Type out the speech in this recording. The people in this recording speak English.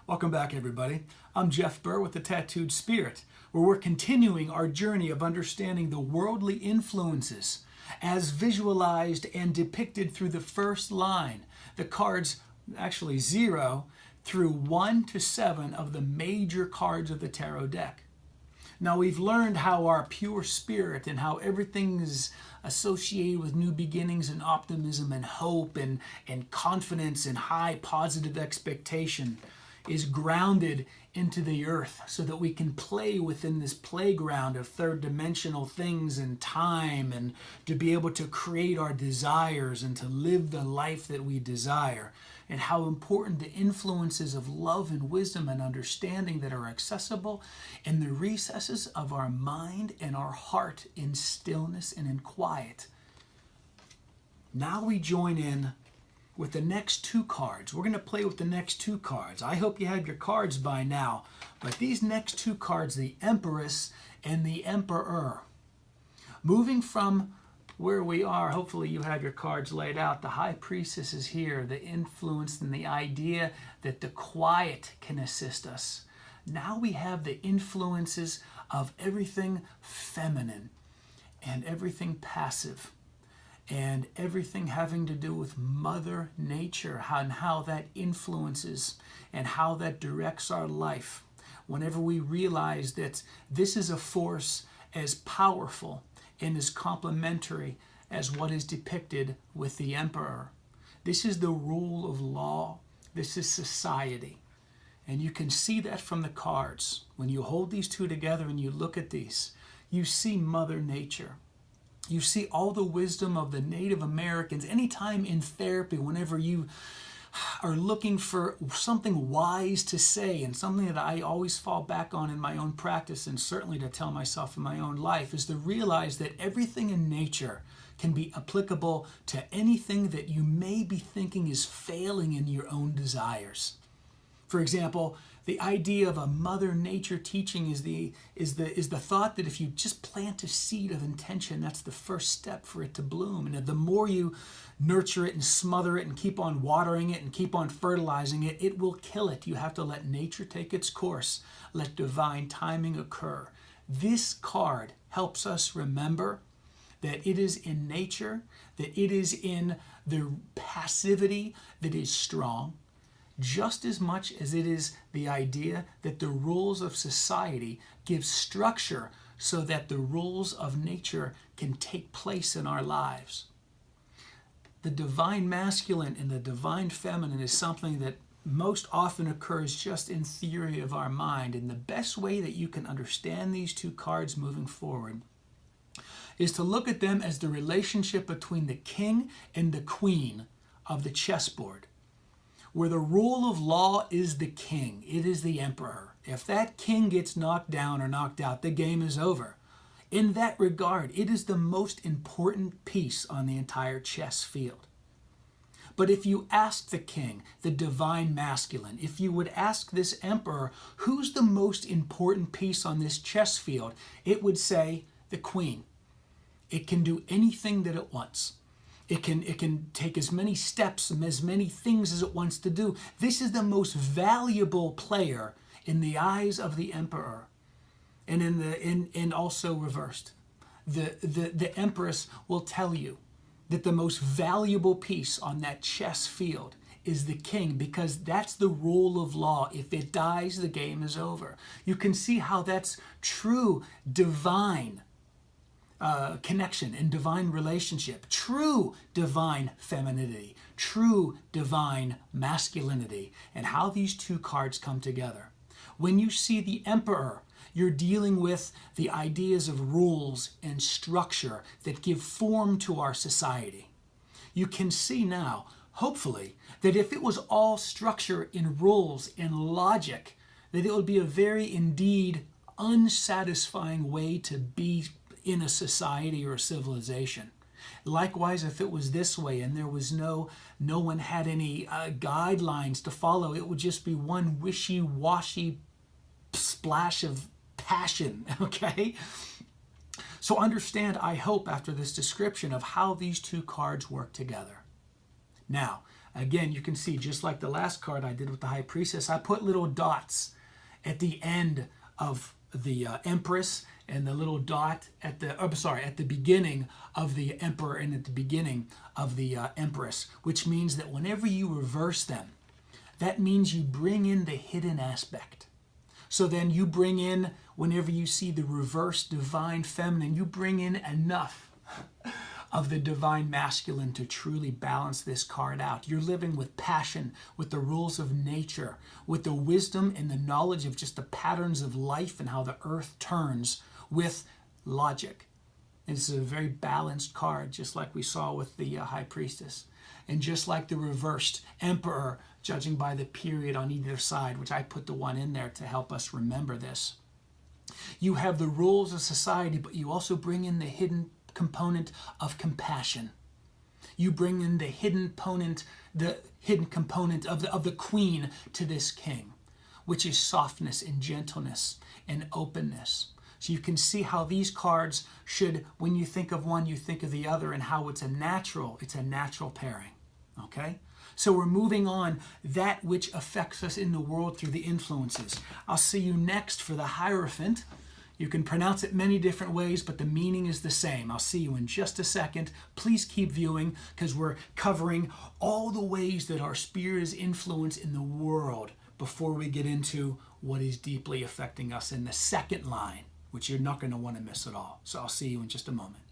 Welcome back, everybody. I'm Jeff Burr with the Tattooed Spirit, where we're continuing our journey of understanding the worldly influences as visualized and depicted through the first line, the cards, actually 0 through 1 to 7 of the major cards of the tarot deck. Now, we've learned how our pure spirit and how everything is associated with new beginnings and optimism and hope and confidence and high positive expectation is grounded into the earth so that we can play within this playground of third dimensional things and time, and to be able to create our desires and to live the life that we desire, and how important the influences of love and wisdom and understanding that are accessible in the recesses of our mind and our heart in stillness and in quiet. Now we join in with the next two cards. We're going to play with the next two cards. I hope you have your cards by now, but these next two cards, the Empress and the Emperor. Moving from where we are, hopefully you have your cards laid out. The High Priestess is here, the influence and the idea that the quiet can assist us. Now we have the influences of everything feminine and everything passive, and everything having to do with Mother Nature, and how that influences and how that directs our life. Whenever we realize that this is a force as powerful and as complementary as what is depicted with the Emperor. This is the rule of law. This is society. And you can see that from the cards. When you hold these two together and you look at these, you see Mother Nature. You see all the wisdom of the Native Americans. Anytime in therapy, whenever you are looking for something wise to say, and something that I always fall back on in my own practice, and certainly to tell myself in my own life, is to realize that everything in nature can be applicable to anything that you may be thinking is failing in your own desires. For example, the idea of a Mother Nature teaching is the thought that if you just plant a seed of intention, that's the first step for it to bloom. And the more you nurture it and smother it and keep on watering it and keep on fertilizing it, it will kill it. You have to let nature take its course. Let divine timing occur. This card helps us remember that it is in nature, that it is in the passivity that is strong, just as much as it is the idea that the rules of society give structure so that the rules of nature can take place in our lives. The divine masculine and the divine feminine is something that most often occurs just in theory of our mind, and the best way that you can understand these two cards moving forward is to look at them as the relationship between the king and the queen of the chessboard, where the rule of law is the king. It is the emperor. If that king gets knocked down or knocked out, the game is over. In that regard, it is the most important piece on the entire chess field. But if you ask the king, the divine masculine, if you would ask this emperor, who's the most important piece on this chess field, it would say the queen. It can do anything that it wants. It can take as many steps and as many things as it wants to do. This is the most valuable player in the eyes of the emperor, and also reversed. The empress will tell you that the most valuable piece on that chess field is the king, because that's the rule of law. If it dies, the game is over. You can see how that's true divine connection and divine relationship, true divine femininity, true divine masculinity, and how these two cards come together. When you see the emperor, you're dealing with the ideas of rules and structure that give form to our society. You can see now, hopefully, that if it was all structure in rules and logic, that it would be a very indeed unsatisfying way to be in a society or a civilization. Likewise, if it was this way and there was no one had any guidelines to follow, it would just be one wishy-washy splash of passion, okay? So understand, I hope, after this description of how these two cards work together. Now, Again, you can see, just like the last card I did with the High Priestess, I put little dots at the end of the Empress and the little dot at the beginning of the Emperor and at the beginning of the Empress, which means that whenever you reverse them, that means you bring in the hidden aspect. So then you bring in, whenever you see the reverse divine feminine, you bring in enough of the divine masculine to truly balance this card out. You're living with passion, with the rules of nature, with the wisdom and the knowledge of just the patterns of life and how the earth turns, with logic. It's a very balanced card, just like we saw with the High Priestess. And just like the reversed Emperor, judging by the period on either side, which I put the one in there to help us remember this. You have the rules of society, but you also bring in the hidden component of compassion. You bring in the hidden component of the queen to this king, which is softness and gentleness and openness. So you can see how these cards should, when you think of one, you think of the other, and how it's a natural pairing. Okay? So we're moving on, that which affects us in the world through the influences. I'll see you next for the Hierophant. You can pronounce it many different ways, but the meaning is the same. I'll see you in just a second. Please keep viewing, because we're covering all the ways that our spirit is influenced in the world before we get into what is deeply affecting us in the second line, which you're not going to want to miss at all. So I'll see you in just a moment.